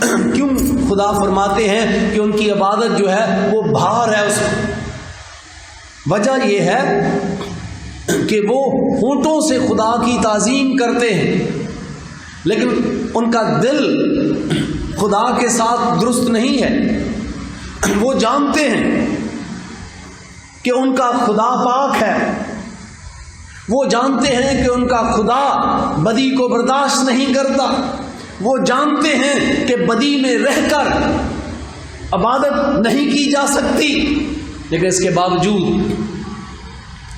کیوں خدا فرماتے ہیں کہ ان کی عبادت جو ہے وہ بھار ہے اس میں؟ وجہ یہ ہے کہ وہ ہونٹوں سے خدا کی تعظیم کرتے ہیں لیکن ان کا دل خدا کے ساتھ درست نہیں ہے۔ وہ جانتے ہیں کہ ان کا خدا پاک ہے، وہ جانتے ہیں کہ ان کا خدا بدی کو برداشت نہیں کرتا، وہ جانتے ہیں کہ بدی میں رہ کر عبادت نہیں کی جا سکتی، لیکن اس کے باوجود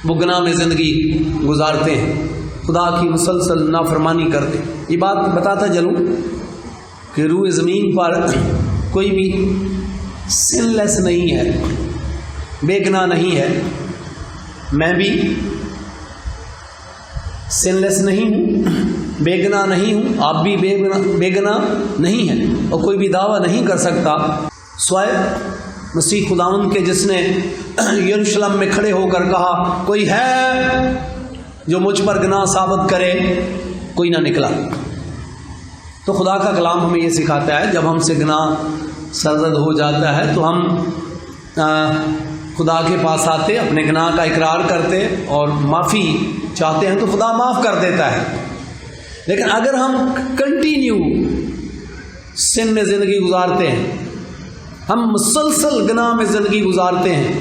وہ گناہ میں زندگی گزارتے ہیں، خدا کی مسلسل نافرمانی کرتے ہیں۔ یہ بات بتاتا چلوں کہ روئے زمین پر کوئی بھی سن لیس نہیں ہے، بے گناہ نہیں ہے۔ میں بھی سن لیس نہیں ہوں، بے گناہ نہیں ہوں، آپ بھی بے گناہ نہیں ہیں، اور کوئی بھی دعویٰ نہیں کر سکتا سوائے مسیح خداوند کے، جس نے یروشلم میں کھڑے ہو کر کہا کوئی ہے جو مجھ پر گناہ ثابت کرے، کوئی نہ نکلا۔ تو خدا کا کلام ہمیں یہ سکھاتا ہے جب ہم سے گناہ سرزد ہو جاتا ہے تو ہم خدا کے پاس آتے، اپنے گناہ کا اقرار کرتے اور معافی چاہتے ہیں تو خدا معاف کر دیتا ہے۔ لیکن اگر ہم کنٹینیو سن میں زندگی گزارتے ہیں، ہم مسلسل گناہ میں زندگی گزارتے ہیں،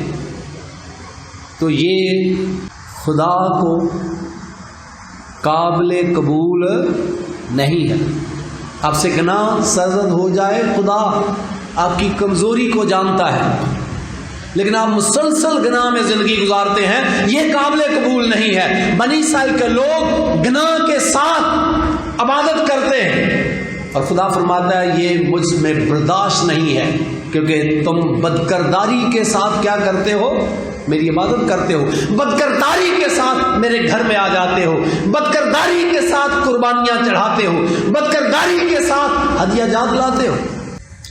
تو یہ خدا کو قابل قبول نہیں ہے۔ آپ سے گناہ سرزد ہو جائے، خدا آپ کی کمزوری کو جانتا ہے، لیکن آپ مسلسل گناہ میں زندگی گزارتے ہیں، یہ قابل قبول نہیں ہے۔ بنی اسرائیل کے لوگ گناہ کے ساتھ عبادت کرتے ہیں اور خدا فرماتا ہے یہ مجھ میں برداشت نہیں ہے، کیونکہ تم بدکرداری کے ساتھ کیا کرتے ہو؟ میری عبادت کرتے ہو، بدکرداری کے ساتھ میرے گھر میں آ جاتے ہو، بدکرداری کے ساتھ قربانیاں چڑھاتے ہو، بدکرداری کے ساتھ ہدیہ جات لاتے ہو،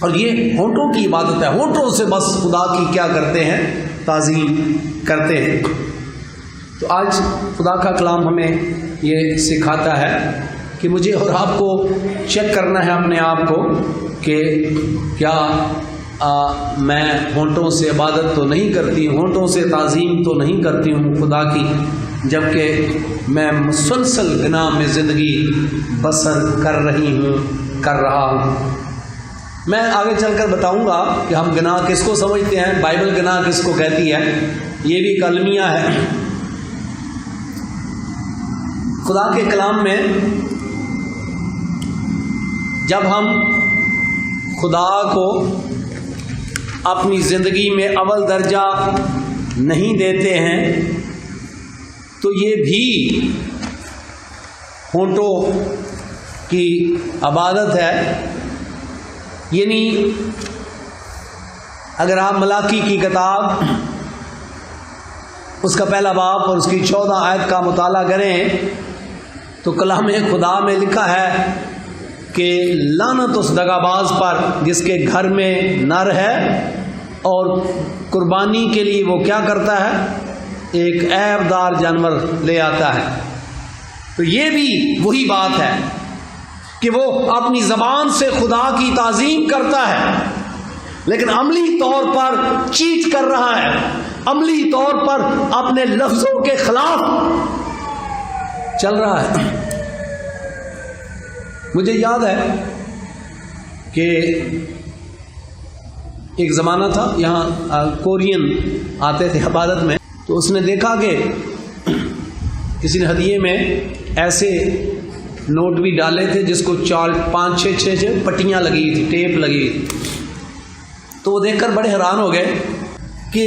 اور یہ ہونٹوں کی عبادت ہے۔ ہونٹوں سے بس خدا کی کیا کرتے ہیں؟ تعظیم کرتے ہیں۔ تو آج خدا کا کلام ہمیں یہ سکھاتا ہے کہ مجھے اور آپ کو چیک کرنا ہے اپنے آپ کو کہ کیا میں ہونٹوں سے عبادت تو نہیں کرتی، ہونٹوں سے تعظیم تو نہیں کرتی ہوں خدا کی، جبکہ میں مسلسل گناہ میں زندگی بسر کر رہا ہوں۔ میں آگے چل کر بتاؤں گا کہ ہم گناہ کس کو سمجھتے ہیں، بائبل گناہ کس کو کہتی ہے، یہ بھی کلمیہ ہے۔ خدا کے کلام میں جب ہم خدا کو اپنی زندگی میں اول درجہ نہیں دیتے ہیں تو یہ بھی ہونٹوں کی عبادت ہے۔ یعنی اگر آپ ملاکی کی کتاب اس کا پہلا باب اور اس کی 14 آیت کا مطالعہ کریں تو کلام خدا میں لکھا ہے کہ لعنت اس دغاباز پر جس کے گھر میں نر ہے اور قربانی کے لیے وہ کیا کرتا ہے؟ ایک عیب دار جانور لے آتا ہے۔ تو یہ بھی وہی بات ہے کہ وہ اپنی زبان سے خدا کی تعظیم کرتا ہے لیکن عملی طور پر چیٹ کر رہا ہے، عملی طور پر اپنے لفظوں کے خلاف چل رہا ہے۔ مجھے یاد ہے کہ ایک زمانہ تھا یہاں کورین آتے تھے عبادت میں، تو اس نے دیکھا کہ کسی نے ہدیے میں ایسے نوٹ بھی ڈالے تھے جس کو 5 6 پٹیاں لگی تھی، ٹیپ لگی تھی۔ تو وہ دیکھ کر بڑے حیران ہو گئے کہ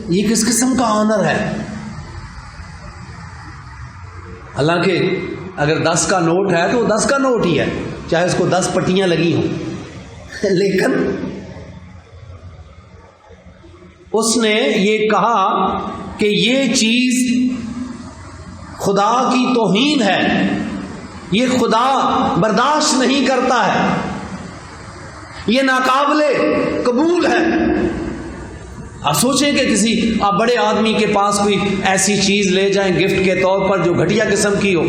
یہ کس قسم کا آنر ہے۔ حالانکہ اگر 10 کا نوٹ ہے تو وہ 10 کا نوٹ ہی ہے، چاہے اس کو 10 پٹیاں لگی ہوں، لیکن اس نے یہ کہا کہ یہ چیز خدا کی توہین ہے، یہ خدا برداشت نہیں کرتا ہے، یہ ناقابل قبول ہے۔ آپ سوچیں کہ آپ بڑے آدمی کے پاس کوئی ایسی چیز لے جائیں گفٹ کے طور پر جو گھٹیا قسم کی ہو،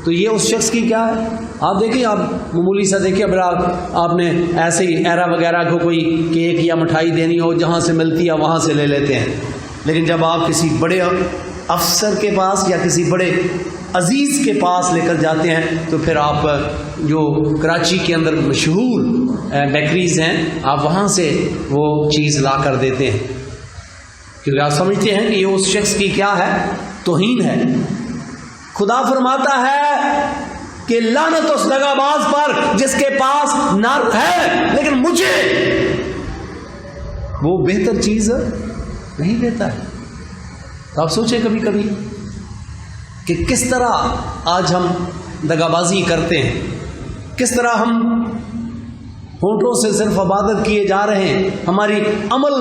تو یہ اس شخص کی کیا ہے؟ آپ دیکھیں، آپ معمولی سا دیکھیں، اب آپ نے ایسے ہی ایرا وغیرہ کو کوئی کیک یا مٹھائی دینی ہو، جہاں سے ملتی ہے وہاں سے لے لیتے ہیں. لیکن جب آپ کسی بڑے افسر کے پاس یا کسی بڑے عزیز کے پاس لے کر جاتے ہیں تو پھر آپ جو کراچی کے اندر مشہور بیکریز ہیں آپ وہاں سے وہ چیز لا کر دیتے ہیں، کیونکہ آپ سمجھتے ہیں کہ یہ اس شخص کی کیا ہے؟ توہین ہے. خدا فرماتا ہے کہ لعنت اس دغاباز پر جس کے پاس نار ہے لیکن مجھے وہ بہتر چیز نہیں دیتا ہے. تو آپ سوچیں کبھی کبھی کہ کس طرح آج ہم دغابازی کرتے ہیں، کس طرح ہم ہونٹوں سے صرف عبادت کیے جا رہے ہیں، ہماری عمل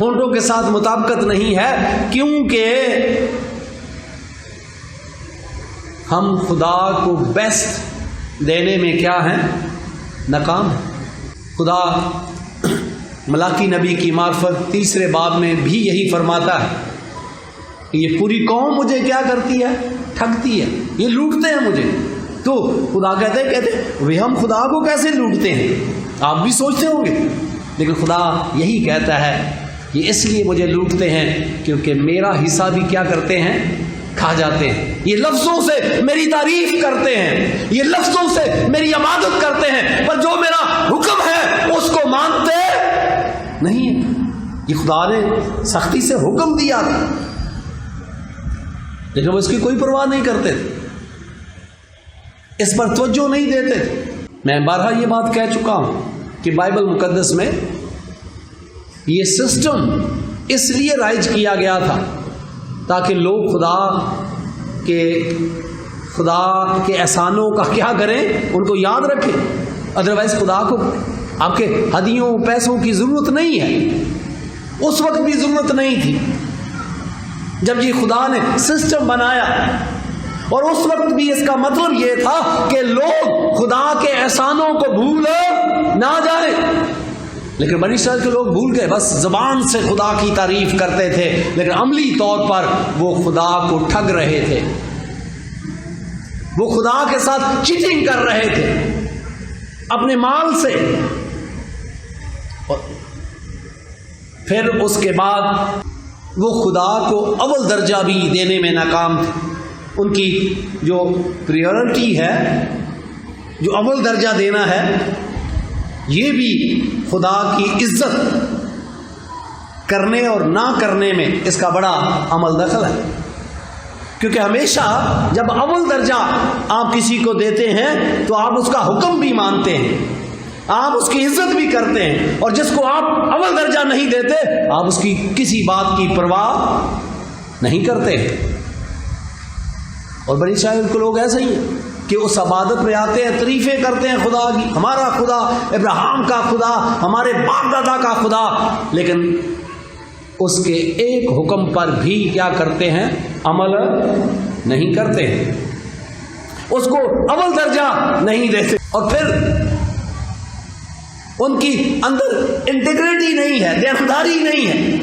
ہونٹوں کے ساتھ مطابقت نہیں ہے، کیونکہ ہم خدا کو بیسٹ دینے میں کیا ہیں؟ ناکام ہیں. خدا ملاکی نبی کی معرفت 3 باب میں بھی یہی فرماتا ہے کہ یہ پوری قوم مجھے کیا کرتی ہے؟ ٹھگتی ہے، یہ لوٹتے ہیں مجھے. تو خدا کہتے ہم خدا کو کیسے لوٹتے ہیں؟ آپ بھی سوچتے ہوں گے، لیکن خدا یہی کہتا ہے یہ اس لیے مجھے لوٹتے ہیں کیونکہ میرا حصہ بھی کیا کرتے ہیں؟ کھا جاتے ہیں. یہ لفظوں سے میری تعریف کرتے ہیں، یہ لفظوں سے میری عبادت کرتے ہیں، پر جو میرا حکم ہے اس کو مانتے نہیں ہیں. یہ خدا نے سختی سے حکم دیا تھا لیکن وہ اس کی کوئی پرواہ نہیں کرتے تھے، اس پر توجہ نہیں دیتے تھے. میں بارہا یہ بات کہہ چکا ہوں کہ بائبل مقدس میں یہ سسٹم اس لیے رائج کیا گیا تھا تاکہ لوگ خدا کے احسانوں کا کیا کریں؟ ان کو یاد رکھیں. ادروائز خدا کو آپ کے ہدیوں پیسوں کی ضرورت نہیں ہے. اس وقت بھی ضرورت نہیں تھی جب یہ خدا نے سسٹم بنایا، اور اس وقت بھی اس کا مطلب یہ تھا کہ لوگ خدا کے احسانوں کو بھول نہ جائیں. لیکن بنی اسرائیل کے لوگ بھول گئے، بس زبان سے خدا کی تعریف کرتے تھے لیکن عملی طور پر وہ خدا کو ٹھگ رہے تھے، وہ خدا کے ساتھ چیٹنگ کر رہے تھے اپنے مال سے. اور پھر اس کے بعد وہ خدا کو اول درجہ بھی دینے میں ناکام تھے. ان کی جو پریورٹی ہے، جو اول درجہ دینا ہے، یہ بھی خدا کی عزت کرنے اور نہ کرنے میں اس کا بڑا عمل دخل ہے. کیونکہ ہمیشہ جب اول درجہ آپ کسی کو دیتے ہیں تو آپ اس کا حکم بھی مانتے ہیں، آپ اس کی عزت بھی کرتے ہیں، اور جس کو آپ اول درجہ نہیں دیتے آپ اس کی کسی بات کی پرواہ نہیں کرتے. اور بنی اسرائیل کے لوگ ایسے ہی ہیں کہ اس عبادت میں آتے ہیں، تعریفیں کرتے ہیں خدا کی، ہمارا خدا ابراہیم کا خدا، ہمارے باپ دادا کا خدا، لیکن اس کے ایک حکم پر بھی کیا کرتے ہیں؟ عمل نہیں کرتے ہیں، اس کو اول درجہ نہیں دیتے. اور پھر ان کی اندر انٹیگریٹی نہیں ہے، دیانتداری نہیں ہے.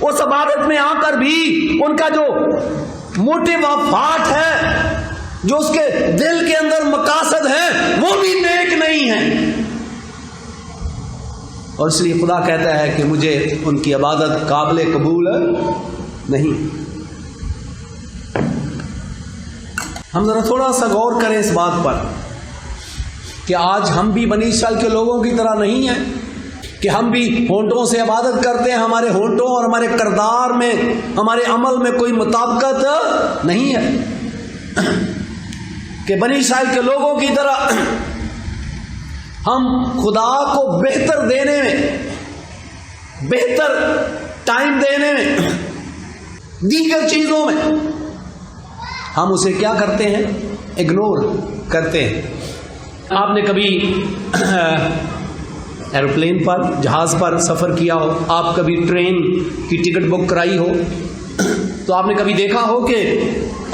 اس عبادت میں آ کر بھی ان کا جو موٹیو آف ہارٹ ہے، جو اس کے دل کے اندر مقاصد ہیں، وہ بھی نیک نہیں ہیں. اور اس لیے خدا کہتا ہے کہ مجھے ان کی عبادت قابل قبول نہیں. ہم ذرا تھوڑا سا غور کریں اس بات پر کہ آج ہم بھی بنی اسرائیل کے لوگوں کی طرح نہیں ہیں کہ ہم بھی ہونٹوں سے عبادت کرتے ہیں. ہمارے ہونٹوں اور ہمارے کردار میں، ہمارے عمل میں کوئی مطابقت نہیں ہے کہ بنی اسرائیل کے لوگوں کی طرح ہم خدا کو بہتر دینے میں، بہتر ٹائم دینے میں، دیگر چیزوں میں ہم اسے کیا کرتے ہیں؟ اگنور کرتے ہیں. آپ نے کبھی ایروپلین پر، جہاز پر سفر کیا ہو، آپ کبھی ٹرین کی ٹکٹ بک کرائی ہو، تو آپ نے کبھی دیکھا ہو کہ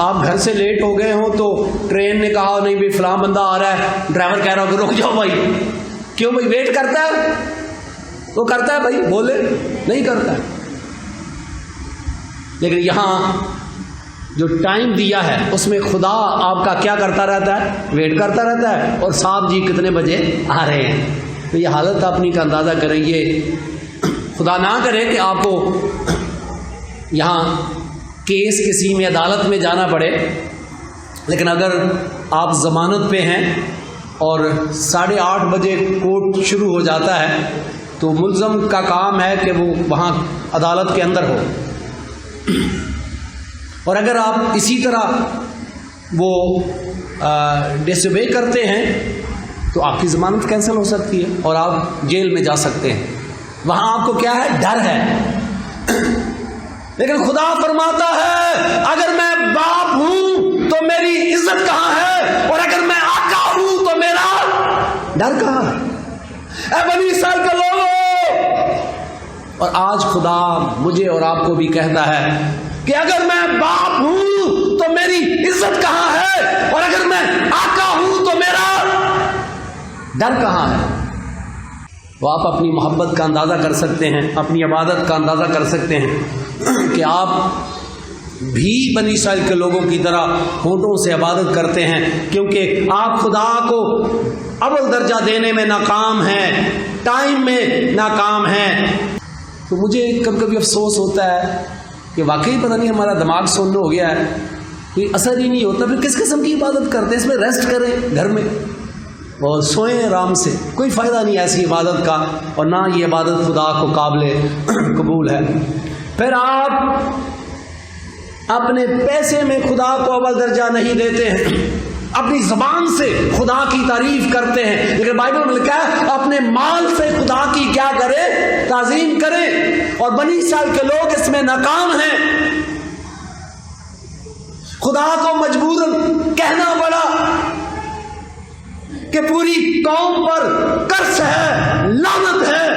آپ گھر سے لیٹ ہو گئے ہوں تو ٹرین نے کہا نہیں بھائی فلاں بندہ آ رہا ہے، ڈرائیور کہہ رہا ہو کہ رک جاؤ بھائی. کیوں بھائی؟ ویٹ کرتا ہے، وہ کرتا ہے بھائی، بولے نہیں کرتا ہے. لیکن یہاں جو ٹائم دیا ہے اس میں خدا آپ کا کیا کرتا رہتا ہے؟ ویٹ کرتا رہتا ہے، اور صاحب جی کتنے بجے آ رہے ہیں. تو یہ حالت اپنی کا اندازہ کریں. یہ خدا نہ کرے کہ آپ کو یہاں کیس کسی میں عدالت میں جانا پڑے، لیکن اگر آپ ضمانت پہ ہیں اور 8:30 بجے کورٹ شروع ہو جاتا ہے تو ملزم کا کام ہے کہ وہ وہاں عدالت کے اندر ہو. اور اگر آپ اسی طرح وہ ڈس اوبے کرتے ہیں تو آپ کی ضمانت کینسل ہو سکتی ہے اور آپ جیل میں جا سکتے ہیں. وہاں آپ کو کیا ہے؟ ڈر ہے. لیکن خدا فرماتا ہے اگر میں باپ ہوں تو میری عزت کہاں ہے، اور اگر میں آقا ہوں تو میرا ڈر کہاں ہے؟ اے بنی اسرائیل کے لوگوں، اور آج خدا مجھے اور آپ کو بھی کہتا ہے کہ اگر میں باپ ہوں تو میری عزت کہاں ہے، اور اگر میں آقا ہوں تو میرا ڈر کہاں ہے. وہ آپ اپنی محبت کا اندازہ کر سکتے ہیں، اپنی عبادت کا اندازہ کر سکتے ہیں کہ آپ بھی بنی اسرائیل کے لوگوں کی طرح ہونٹوں سے عبادت کرتے ہیں، کیونکہ آپ خدا کو اول درجہ دینے میں ناکام ہیں، ٹائم میں ناکام ہیں. تو مجھے کبھی کبھی افسوس ہوتا ہے کہ واقعی پتہ نہیں ہمارا دماغ سن ہو گیا ہے، کوئی اثر ہی نہیں ہوتا. پھر کس قسم کی عبادت کرتے ہیں؟ اس میں ریسٹ کریں گھر میں اور سوئیں آرام سے. کوئی فائدہ نہیں ایسی عبادت کا، اور نہ یہ عبادت خدا کو قابل قبول ہے. پھر آپ اپنے پیسے میں خدا کو اول درجہ نہیں دیتے ہیں، اپنی زبان سے خدا کی تعریف کرتے ہیں، لیکن بائبل میں لکھا ہے اپنے مال سے خدا کی کیا کرے؟ تعظیم کرے. اور بنی اسرائیل کے لوگ اس میں ناکام ہیں. خدا کو مجبوراً کہنا پڑا کہ پوری قوم پر قرض ہے، لعنت ہے،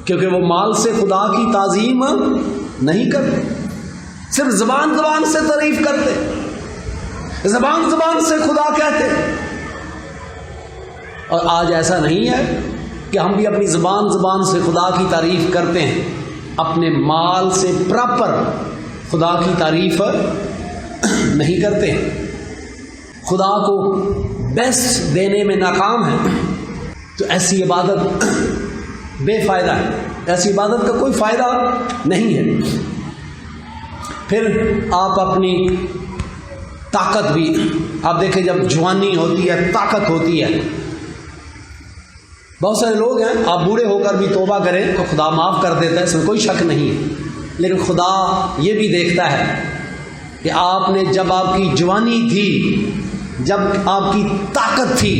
کیونکہ وہ مال سے خدا کی تعظیم نہیں کرتے، صرف زبان سے تعریف کرتے، زبان سے خدا کہتے. اور آج ایسا نہیں ہے کہ ہم بھی اپنی زبان سے خدا کی تعریف کرتے ہیں، اپنے مال سے پراپر خدا کی تعریف نہیں کرتے، خدا کو بیسٹ دینے میں ناکام ہے. تو ایسی عبادت بے فائدہ ہے، ایسی عبادت کا کوئی فائدہ نہیں ہے. پھر آپ اپنی طاقت بھی، آپ دیکھیں جب جوانی ہوتی ہے، طاقت ہوتی ہے. بہت سارے لوگ ہیں آپ بوڑھے ہو کر بھی توبہ کریں تو خدا معاف کر دیتا ہے، اس میں کوئی شک نہیں ہے. لیکن خدا یہ بھی دیکھتا ہے کہ آپ نے جب آپ کی جوانی تھی، جب آپ کی طاقت تھی،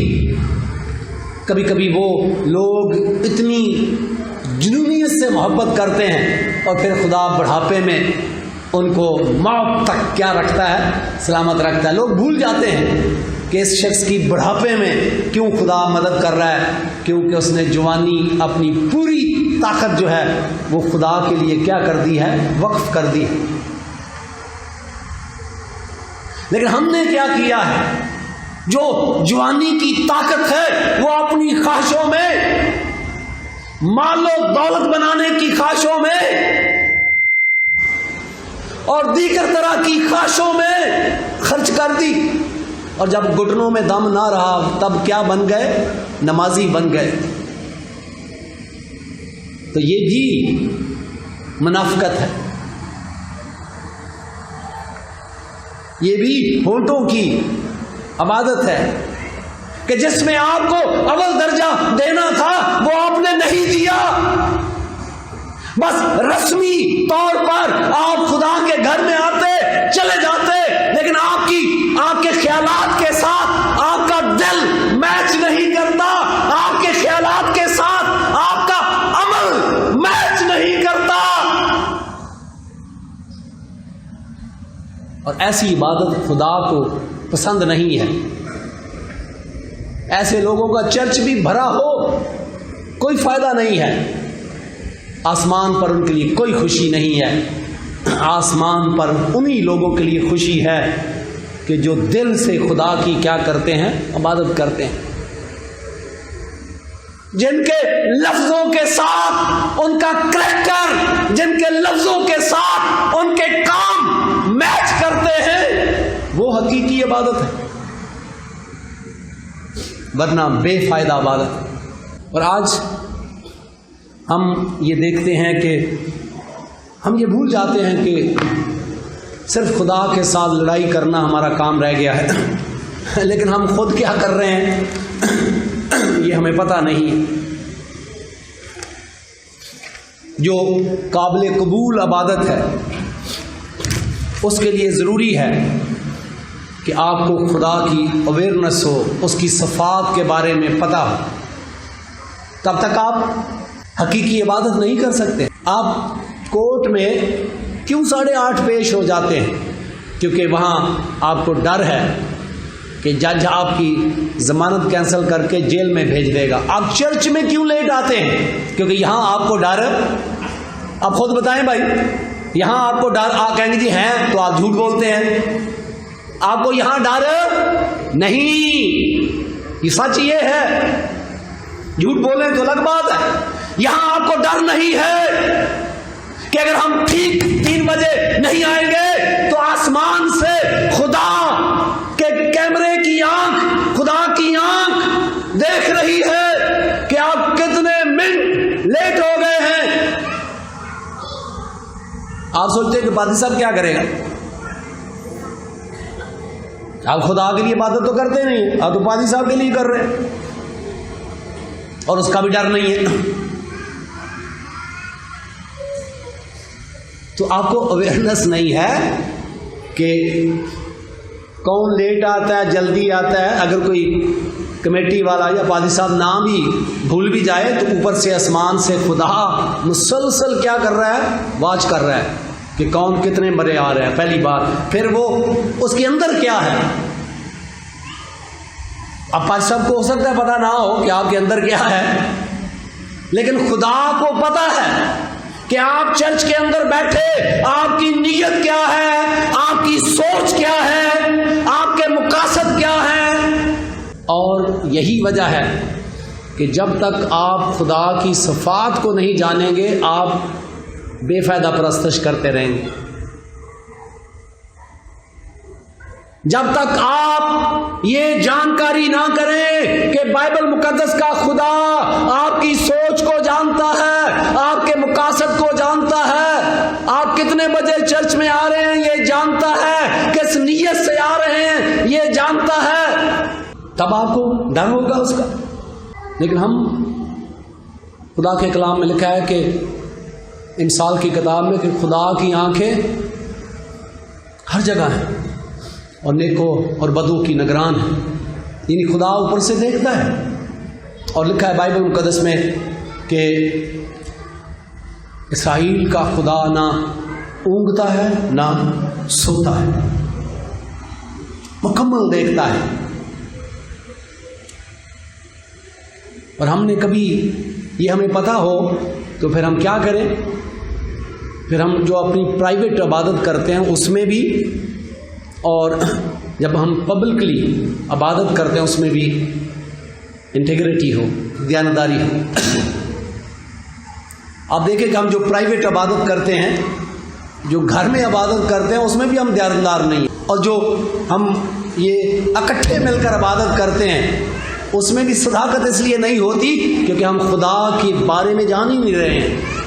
کبھی کبھی وہ لوگ اتنی جنونیت سے محبت کرتے ہیں اور پھر خدا بڑھاپے میں ان کو موت تک کیا رکھتا ہے؟ سلامت رکھتا ہے. لوگ بھول جاتے ہیں کہ اس شخص کی بڑھاپے میں کیوں خدا مدد کر رہا ہے، کیونکہ اس نے جوانی اپنی پوری طاقت جو ہے وہ خدا کے لیے کیا کر دی ہے؟ وقف کر دی ہے. لیکن ہم نے کیا کیا ہے؟ جو جوانی کی طاقت ہے وہ اپنی خواہشوں میں، مال و دولت بنانے کی خواہشوں میں اور دیگر طرح کی خواہشوں میں خرچ کر دی. اور جب گھٹنوں میں دم نہ رہا تب کیا بن گئے؟ نمازی بن گئے. تو یہ بھی منافقت ہے، یہ بھی ہونٹوں کی عبادت ہے کہ جس میں آپ کو اول درجہ دینا تھا وہ آپ نے نہیں دیا. بس رسمی طور پر آپ خدا کے گھر میں آتے چلے جاتے، لیکن آپ کے خیالات کے ساتھ آپ کا دل میچ نہیں کرتا، آپ کے خیالات کے ساتھ آپ کا عمل میچ نہیں کرتا. اور ایسی عبادت خدا کو پسند نہیں ہے. ایسے لوگوں کا چرچ بھی بھرا ہو کوئی فائدہ نہیں ہے، آسمان پر ان کے لیے کوئی خوشی نہیں ہے. آسمان پر انہی لوگوں کے لیے خوشی ہے کہ جو دل سے خدا کی کیا کرتے ہیں؟ عبادت کرتے ہیں، جن کے لفظوں کے ساتھ ان کا کریکٹر، جن کے لفظوں کے ساتھ ان کے کام حقیقی عبادت ہے، ورنہ بے فائدہ عبادت ہے۔ اور آج ہم یہ دیکھتے ہیں کہ ہم یہ بھول جاتے ہیں کہ صرف خدا کے ساتھ لڑائی کرنا ہمارا کام رہ گیا ہے، لیکن ہم خود کیا کر رہے ہیں یہ ہمیں پتہ نہیں۔ جو قابل قبول عبادت ہے اس کے لیے ضروری ہے کہ آپ کو خدا کی اویئرنیس ہو، اس کی صفات کے بارے میں پتہ ہو، تب تک آپ حقیقی عبادت نہیں کر سکتے۔ آپ کورٹ میں کیوں 8:30 پیش ہو جاتے ہیں؟ کیونکہ وہاں آپ کو ڈر ہے کہ جج آپ کی ضمانت کینسل کر کے جیل میں بھیج دے گا۔ آپ چرچ میں کیوں لیٹ آتے ہیں؟ کیونکہ یہاں آپ کو ڈر، آپ خود بتائیں بھائی، یہاں آپ کو ڈر، آپ کہیں گے جی ہیں تو آپ جھوٹ بولتے ہیں، آپ کو یہاں ڈر نہیں، یہ سچ یہ ہے، جھوٹ بولیں تو الگ بات ہے۔ یہاں آپ کو ڈر نہیں ہے کہ اگر ہم ٹھیک 3 بجے نہیں آئیں گے تو آسمان سے خدا کے کیمرے کی آنکھ، خدا کی آنکھ دیکھ رہی ہے کہ آپ کتنے منٹ لیٹ ہو گئے ہیں۔ آپ سوچتے ہیں کہ پادری صاحب کیا کرے گا؟ آپ خدا کے لیے عبادت تو کرتے نہیں، آپ تو پادری صاحب کے لیے کر رہے ہیں، اور اس کا بھی ڈر نہیں ہے۔ تو آپ کو اویئرنیس نہیں ہے کہ کون لیٹ آتا ہے، جلدی آتا ہے۔ اگر کوئی کمیٹی والا یا پادری صاحب نہ بھی بھول بھی جائے تو اوپر سے آسمان سے خدا مسلسل کیا کر رہا ہے؟ واچ کر رہا ہے کہ کون کتنے بڑے آ رہے ہیں، پہلی بار۔ پھر وہ اس کے اندر کیا ہے؟ اب پادری صاحب کو ہو سکتا ہے پتہ نہ ہو کہ آپ کے اندر کیا ہے، لیکن خدا کو پتہ ہے کہ آپ چرچ کے اندر بیٹھے آپ کی نیت کیا ہے، آپ کی سوچ کیا ہے، آپ کے مقاصد کیا ہیں۔ اور یہی وجہ ہے کہ جب تک آپ خدا کی صفات کو نہیں جانیں گے آپ بے فائدہ پرستش کرتے رہیں گے۔ جب تک آپ یہ جانکاری نہ کریں کہ بائبل مقدس کا خدا آپ کی سوچ کو جانتا ہے، آپ کے مقاصد کو جانتا ہے، آپ کتنے بجے چرچ میں آ رہے ہیں یہ جانتا ہے، کس نیت سے آ رہے ہیں یہ جانتا ہے، تب آپ کو ڈر ہوگا اس کا۔ لیکن ہم خدا کے کلام میں لکھا ہے کہ امثال کی کتاب میں کہ خدا کی آنکھیں ہر جگہ ہیں اور نیکوں اور بدوں کی نگران ہے، یعنی خدا اوپر سے دیکھتا ہے۔ اور لکھا ہے بائبل مقدس میں کہ اسرائیل کا خدا نہ اونگتا ہے نہ سوتا ہے، مکمل دیکھتا ہے۔ اور ہم نے کبھی یہ ہمیں پتہ ہو تو پھر ہم کیا کریں؟ پھر ہم جو اپنی پرائیویٹ عبادت کرتے ہیں اس میں بھی، اور جب ہم پبلکلی عبادت کرتے ہیں اس میں بھی انٹیگریٹی ہو، دیانتداری ہو۔ آپ دیکھیں کہ ہم جو پرائیویٹ عبادت کرتے ہیں، جو گھر میں عبادت کرتے ہیں اس میں بھی ہم دیانتدار نہیں ہیں، اور جو ہم یہ اکٹھے مل کر عبادت کرتے ہیں اس میں بھی صداقت اس لیے نہیں ہوتی کیونکہ ہم خدا کے بارے میں جان ہی نہیں رہے ہیں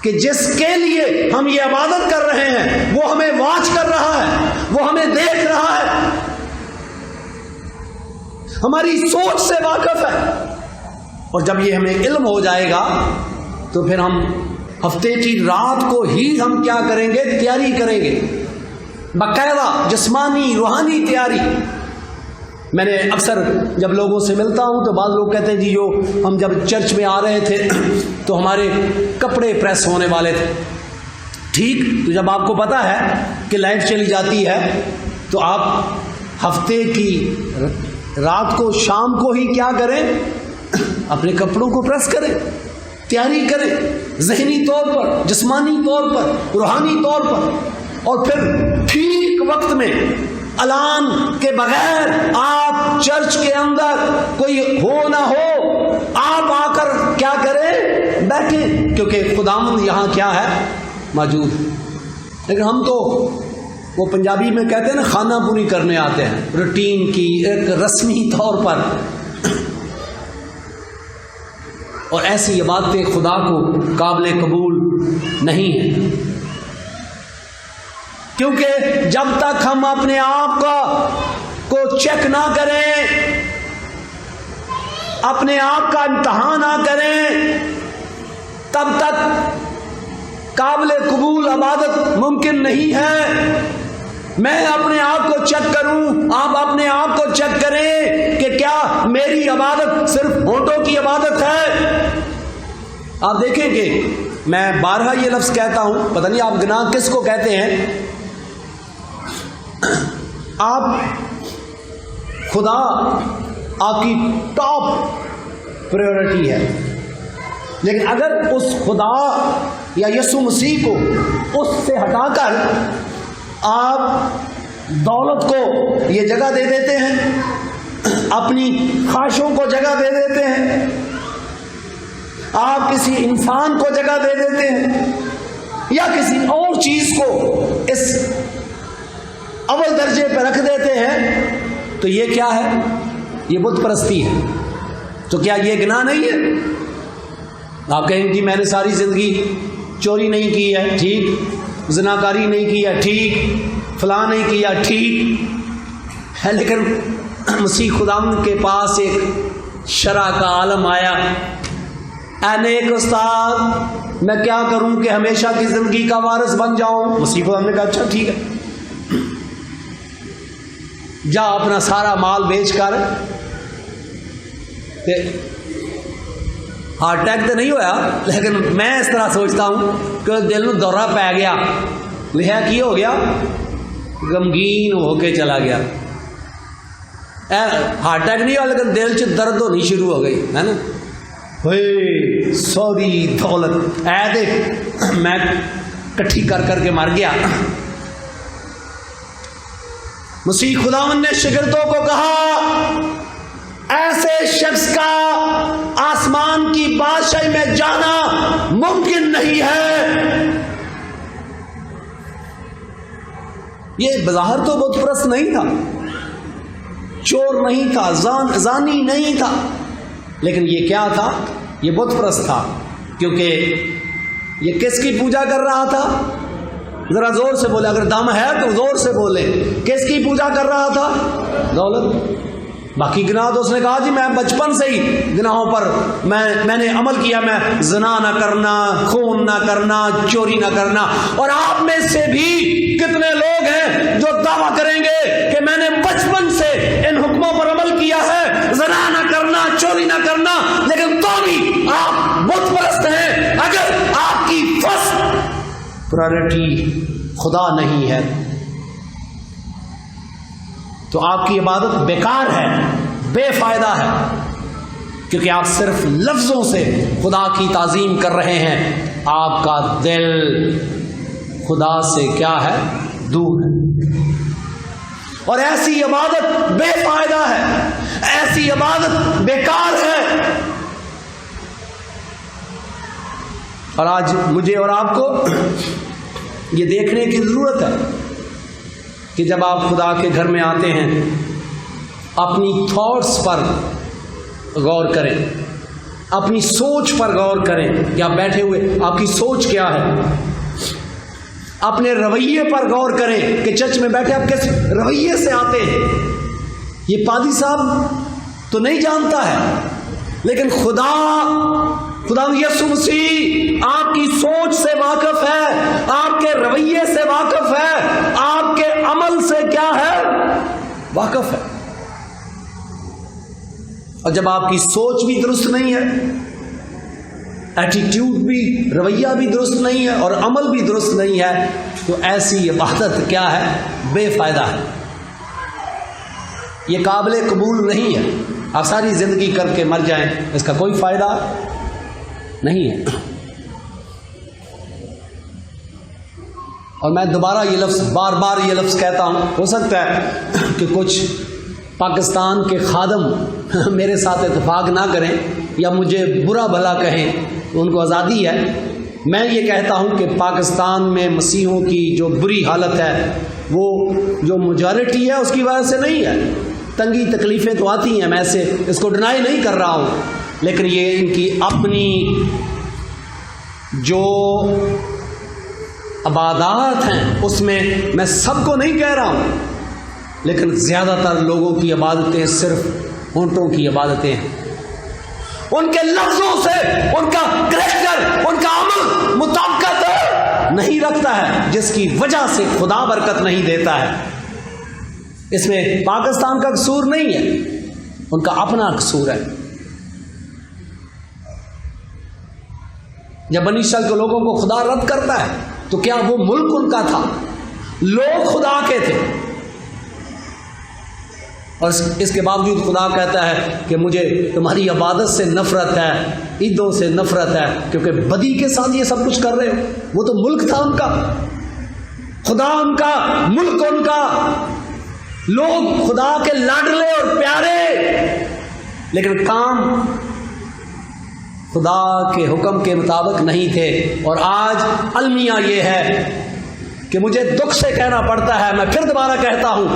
کہ جس کے لیے ہم یہ عبادت کر رہے ہیں وہ ہمیں واچ کر رہا ہے، وہ ہمیں دیکھ رہا ہے، ہماری سوچ سے واقف ہے۔ اور جب یہ ہمیں علم ہو جائے گا تو پھر ہم ہفتے کی رات کو ہی ہم کیا کریں گے؟ تیاری کریں گے، باقاعدہ جسمانی روحانی تیاری۔ میں نے اکثر جب لوگوں سے ملتا ہوں تو بعض لوگ کہتے ہیں جی جو ہم جب چرچ میں آ رہے تھے تو ہمارے کپڑے پریس ہونے والے تھے۔ ٹھیک، تو جب آپ کو پتا ہے کہ لائٹ چلی جاتی ہے تو آپ ہفتے کی رات کو شام کو ہی کیا کریں؟ اپنے کپڑوں کو پریس کریں، تیاری کریں، ذہنی طور پر، جسمانی طور پر، روحانی طور پر۔ اور پھر ٹھیک وقت میں اعلان کے بغیر آپ چرچ کے اندر کوئی ہو نہ ہو آپ آ کر کیا کریں؟ بیٹھیں، کیونکہ خداوند یہاں کیا ہے؟ موجود۔ لیکن ہم تو وہ پنجابی میں کہتے ہیں نا خانہ پوری کرنے آتے ہیں، روٹین کی ایک رسمی طور پر، اور ایسی عبادتیں خدا کو قابل قبول نہیں ہیں، کیونکہ جب تک ہم اپنے آپ کو چیک نہ کریں، اپنے آپ کا امتحان نہ کریں، تب تک قابل قبول عبادت ممکن نہیں ہے۔ میں اپنے آپ کو چیک کروں، آپ اپنے آپ کو چیک کریں کہ کیا میری عبادت صرف ہونٹوں کی عبادت ہے؟ آپ دیکھیں کہ میں بارہا یہ لفظ کہتا ہوں، پتہ نہیں آپ گناہ کس کو کہتے ہیں، آپ خدا آپ کی ٹاپ پریورٹی ہے، لیکن اگر اس خدا یا یسوع مسیح کو اس سے ہٹا کر آپ دولت کو یہ جگہ دے دیتے ہیں، اپنی خواہشوں کو جگہ دے دیتے ہیں، آپ کسی انسان کو جگہ دے دیتے ہیں، یا کسی اور چیز کو اس اول درجے پہ رکھ دیتے ہیں، تو یہ کیا ہے؟ یہ بت پرستی ہے۔ تو کیا یہ گناہ نہیں ہے؟ آپ کہیں جی میں نے ساری زندگی چوری نہیں کی ہے، ٹھیک، زناکاری نہیں کی ہے، ٹھیک، فلاں نہیں کیا، ٹھیک ہے، لیکن مسیح خداوند کے پاس ایک شرع کا عالم آیا، اے نیک استاد میں کیا کروں کہ ہمیشہ کی زندگی کا وارث بن جاؤں؟ مسیح خداوند نے کہا اچھا ٹھیک ہے، جا اپنا سارا مال بیچ کر، ہارٹ اٹیک تو نہیں ہوا، لیکن میں اس طرح سوچتا ہوں کہ دل میں دورہ پی گیا، لہا کی ہو گیا، غمگین ہو کے چلا گیا، ہارٹ اٹیک نہیں ہوا لیکن دل چ درد ہونی شروع ہو گئی ہے نا، سوری دولت اے دیکھ میں کٹھی کر کے مر گیا۔ مسیح خداوند نے شاگردوں کو کہا ایسے شخص کا آسمان کی بادشاہی میں جانا ممکن نہیں ہے۔ یہ بظاہر تو بت پرست نہیں تھا، چور نہیں تھا، زانی نہیں تھا، لیکن یہ کیا تھا؟ یہ بت پرست تھا، کیونکہ یہ کس کی پوجا کر رہا تھا؟ ذرا زور سے بولے، اگر دم ہے تو زور سے بولے، کس کی پوجا کر رہا تھا؟ دولت۔ باقی گناہ تو اس نے کہا جی میں بچپن سے ہی گناہوں پر میں نے عمل کیا، میں زنا نہ کرنا، خون نہ کرنا، چوری نہ کرنا، اور آپ میں سے بھی کتنے لوگ ہیں جو دعویٰ کریں گے کہ میں نے بچپن سے ان حکموں پر عمل کیا ہے، زنا نہ کرنا، چوری نہ کرنا، لیکن تو بھی آپ بت پرست ہیں۔ اگر آپ کی فرسٹ پرائرٹی خدا نہیں ہے تو آپ کی عبادت بیکار ہے، بے فائدہ ہے، کیونکہ آپ صرف لفظوں سے خدا کی تعظیم کر رہے ہیں، آپ کا دل خدا سے کیا ہے؟ دور ہے، اور ایسی عبادت بے فائدہ ہے، ایسی عبادت بیکار ہے۔ اور آج مجھے اور آپ کو یہ دیکھنے کی ضرورت ہے کہ جب آپ خدا کے گھر میں آتے ہیں اپنی تھاٹس پر غور کریں، اپنی سوچ پر غور کریں کہ آپ بیٹھے ہوئے آپ کی سوچ کیا ہے، اپنے رویے پر غور کریں کہ چرچ میں بیٹھے آپ کس رویے سے آتے ہیں۔ یہ پادری صاحب تو نہیں جانتا ہے، لیکن خدا یسوع مسیح آپ کی سوچ سے واقف ہے، آپ کے رویے سے واقف ہے، آپ کے عمل سے کیا ہے؟ واقف ہے۔ اور جب آپ کی سوچ بھی درست نہیں ہے، ایٹیٹیوڈ بھی، رویہ بھی درست نہیں ہے، اور عمل بھی درست نہیں ہے، تو ایسی عبادت کیا ہے؟ بے فائدہ ہے، یہ قابل قبول نہیں ہے۔ آپ ساری زندگی کر کے مر جائیں، اس کا کوئی فائدہ نہیں ہے۔ اور میں دوبارہ یہ لفظ بار بار یہ لفظ کہتا ہوں، ہو سکتا ہے کہ کچھ پاکستان کے خادم میرے ساتھ اتفاق نہ کریں یا مجھے برا بھلا کہیں، تو ان کو آزادی ہے۔ میں یہ کہتا ہوں کہ پاکستان میں مسیحوں کی جو بری حالت ہے وہ جو میجورٹی ہے اس کی وجہ سے نہیں ہے. تنگی تکلیفیں تو آتی ہیں، میں اس کو ڈینائی نہیں کر رہا ہوں، لیکن یہ ان کی اپنی جو عبادات ہیں اس میں سب کو نہیں کہہ رہا ہوں، لیکن زیادہ تر لوگوں کی عبادتیں صرف ہونٹوں کی عبادتیں ہیں. ان کے لفظوں سے ان کا کریکٹر، ان کا عمل مطابقت نہیں رکھتا ہے، جس کی وجہ سے خدا برکت نہیں دیتا ہے. اس میں پاکستان کا قصور نہیں ہے، ان کا اپنا قصور ہے. جب بنی اسرائیل کے لوگوں کو خدا رد کرتا ہے تو کیا وہ ملک ان کا تھا؟ لوگ خدا کے تھے، اور اس کے باوجود خدا کہتا ہے کہ مجھے تمہاری عبادت سے نفرت ہے، عیدوں سے نفرت ہے، کیونکہ بدی کے ساتھ یہ سب کچھ کر رہے ہو. وہ تو ملک تھا ان کا، خدا ان کا، ملک ان کا، لوگ خدا کے لاڈلے اور پیارے، لیکن کام خدا کے حکم کے مطابق نہیں تھے. اور آج المیہ یہ ہے کہ مجھے دکھ سے کہنا پڑتا ہے، میں پھر دوبارہ کہتا ہوں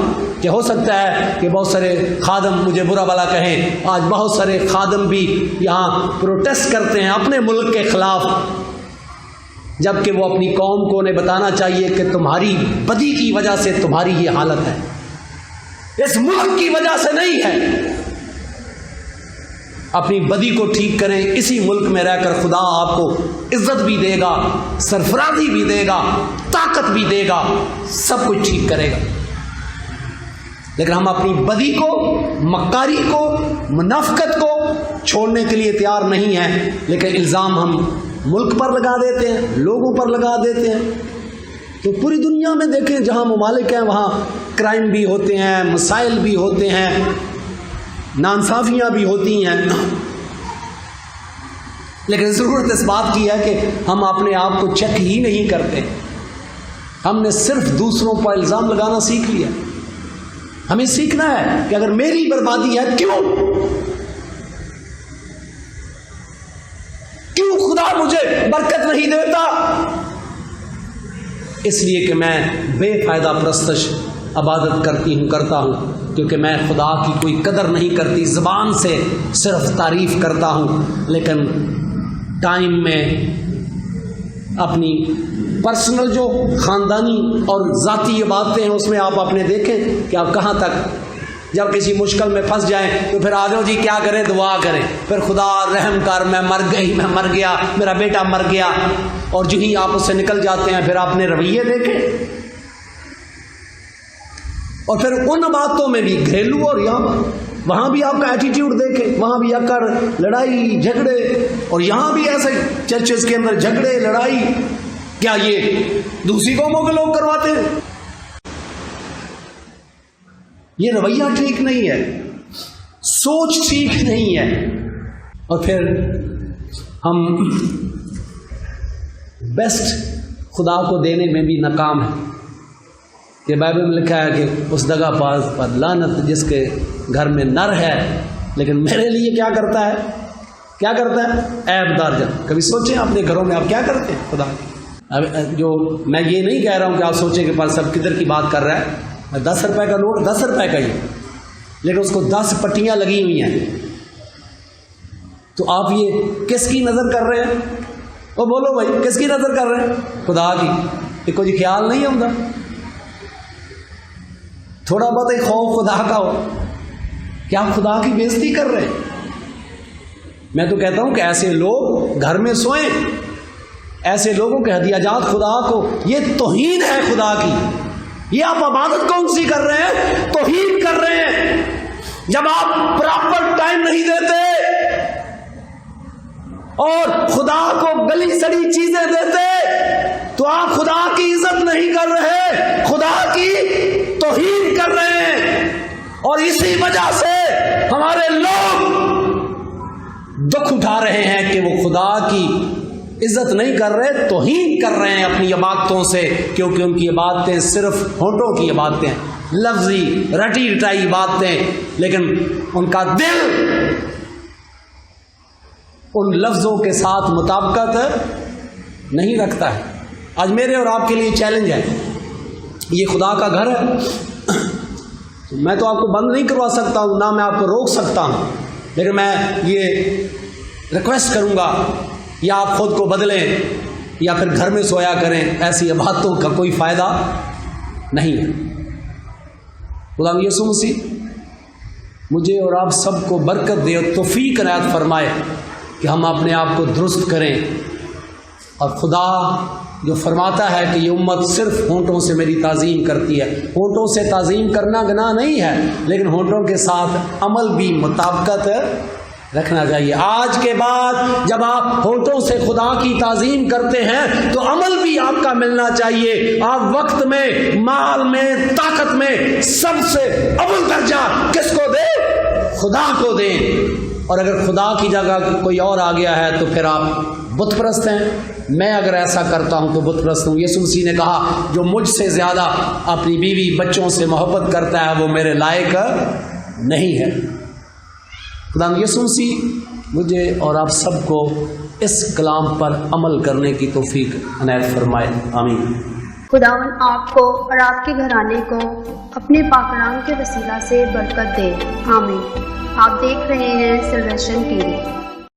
کہ ہو سکتا ہے کہ بہت سارے خادم مجھے برا بھلا کہیں. آج بہت سارے خادم بھی یہاں پروٹیسٹ کرتے ہیں اپنے ملک کے خلاف، جبکہ وہ اپنی قوم کو انہیں بتانا چاہیے کہ تمہاری بدی کی وجہ سے تمہاری یہ حالت ہے، اس ملک کی وجہ سے نہیں ہے. اپنی بدی کو ٹھیک کریں، اسی ملک میں رہ کر خدا آپ کو عزت بھی دے گا، سرفرازی بھی دے گا، طاقت بھی دے گا، سب کچھ ٹھیک کرے گا. لیکن ہم اپنی بدی کو، مکاری کو، منافقت کو چھوڑنے کے لیے تیار نہیں ہیں، لیکن الزام ہم ملک پر لگا دیتے ہیں، لوگوں پر لگا دیتے ہیں. تو پوری دنیا میں دیکھیں جہاں ممالک ہیں وہاں کرائم بھی ہوتے ہیں، مسائل بھی ہوتے ہیں، ناانصافیاں بھی ہوتی ہیں، لیکن ضرورت اس بات کی ہے کہ ہم اپنے آپ کو چیک ہی نہیں کرتے. ہم نے صرف دوسروں پر الزام لگانا سیکھ لیا. ہمیں سیکھنا ہے کہ اگر میری بربادی ہے کیوں خدا مجھے برکت نہیں دیتا؟ اس لیے کہ میں بے فائدہ پرستش عبادت کرتا ہوں، کیونکہ میں خدا کی کوئی قدر نہیں کرتی. زبان سے صرف تعریف کرتا ہوں، لیکن ٹائم میں اپنی پرسنل جو خاندانی اور ذاتی عبادتیں ہیں اس میں آپ اپنے دیکھیں کہ آپ کہاں تک، جب کسی مشکل میں پھنس جائیں تو پھر آ جاؤ جی کیا کریں، دعا کریں، پھر خدا رحم کر، میں مر گئی، میں مر گیا، میرا بیٹا مر گیا، اور جو ہی آپ اس سے نکل جاتے ہیں پھر آپ نے رویے دیکھیں. اور پھر ان باتوں میں بھی گھریلو اور یہاں وہاں بھی آپ کا ایٹیٹیوڈ دیکھیں، وہاں بھی اکڑ لڑائی جھگڑے، اور یہاں بھی ایسے چرچز کے اندر جھگڑے لڑائی. کیا یہ دوسری قوموں کے لوگ کرواتے ہیں؟ یہ رویہ ٹھیک نہیں ہے، سوچ ٹھیک نہیں ہے. اور پھر ہم بیسٹ خدا کو دینے میں بھی ناکام ہیں. یہ بائبل میں لکھا ہے کہ اس دگا باز پر لعنت جس کے گھر میں نر ہے، لیکن میرے لیے کیا کرتا ہے عیب دار جن. کبھی سوچیں اپنے گھروں میں آپ کیا کرتے ہیں خدا. جو میں یہ نہیں کہہ رہا ہوں کہ آپ سوچیں کہ پاس سب کدھر کی بات کر رہا ہے. 10 روپے کا نوٹ 10 روپے کا ہی، لیکن اس کو 10 پٹیاں لگی ہوئی ہیں. تو آپ یہ کس کی نظر کر رہے ہیں؟ وہ بولو بھائی کس کی نظر کر رہے ہیں؟ خدا کی. یہ کوئی خیال نہیں ہوتا، تھوڑا بہت ایک خوف خدا کا ہو. کیا آپ خدا کی بےزتی کر رہے ہیں؟ میں تو کہتا ہوں کہ ایسے لوگ گھر میں سوئیں، ایسے لوگوں کے ہدیہات خدا کو، یہ توہین ہے خدا کی. یہ آپ عبادت کون سی کر رہے ہیں؟ توہین کر رہے ہیں. جب آپ پراپر ٹائم نہیں دیتے اور خدا کو گلی سڑی چیزیں دیتے تو آپ خدا کی عزت نہیں کر رہے، خدا کی توہین کر رہے ہیں. اور اسی وجہ سے ہمارے لوگ دکھ اٹھا رہے ہیں کہ وہ خدا کی عزت نہیں کر رہے، توہین کر رہے ہیں اپنی عبادتوں سے، کیونکہ ان کی عبادتیں صرف ہونٹوں کی عبادتیں ہیں، لفظی رٹی رٹائی باتیں، لیکن ان کا دل ان لفظوں کے ساتھ مطابقت نہیں رکھتا ہے. آج میرے اور آپ کے لیے چیلنج ہے یہ خدا کا گھر ہے. میں تو آپ کو بند نہیں کروا سکتا ہوں، نہ میں آپ کو روک سکتا ہوں، لیکن میں یہ ریکویسٹ کروں گا یا آپ خود کو بدلیں یا پھر گھر میں سویا کریں. ایسی عبادتوں کا کوئی فائدہ نہیں ہے. خدا یسوع مسیح مجھے اور آپ سب کو برکت دے اور توفیق عنایت فرمائے کہ ہم اپنے آپ کو درست کریں. اور خدا جو فرماتا ہے کہ یہ امت صرف ہونٹوں سے میری تعظیم کرتی ہے، ہونٹوں سے تعظیم کرنا گناہ نہیں ہے، لیکن ہونٹوں کے ساتھ عمل بھی مطابقت رکھنا چاہیے. آج کے بعد جب آپ ہونٹوں سے خدا کی تعظیم کرتے ہیں تو عمل بھی آپ کا ملنا چاہیے. آپ وقت میں، مال میں، طاقت میں سب سے اول درجہ کس کو دیں؟ خدا کو دیں. اور اگر خدا کی جگہ کوئی اور آ گیا ہے تو پھر آپ بت پرست ہیں. میں اگر ایسا کرتا ہوں تو بت پرست ہوں. یسوع مسیح نے کہا جو مجھ سے زیادہ اپنی بیوی بچوں سے محبت کرتا ہے وہ میرے لائق نہیں ہے. خدا یسوع مسیح مجھے اور آپ سب کو اس کلام پر عمل کرنے کی توفیق عنایت فرمائے. آمین. خداوند آپ کو اور آپ کے گھرانے کو اپنے پاکلام کے وسیلہ سے برکت دے. آمین. آپ دیکھ رہے ہیں سلویشن ٹی وی.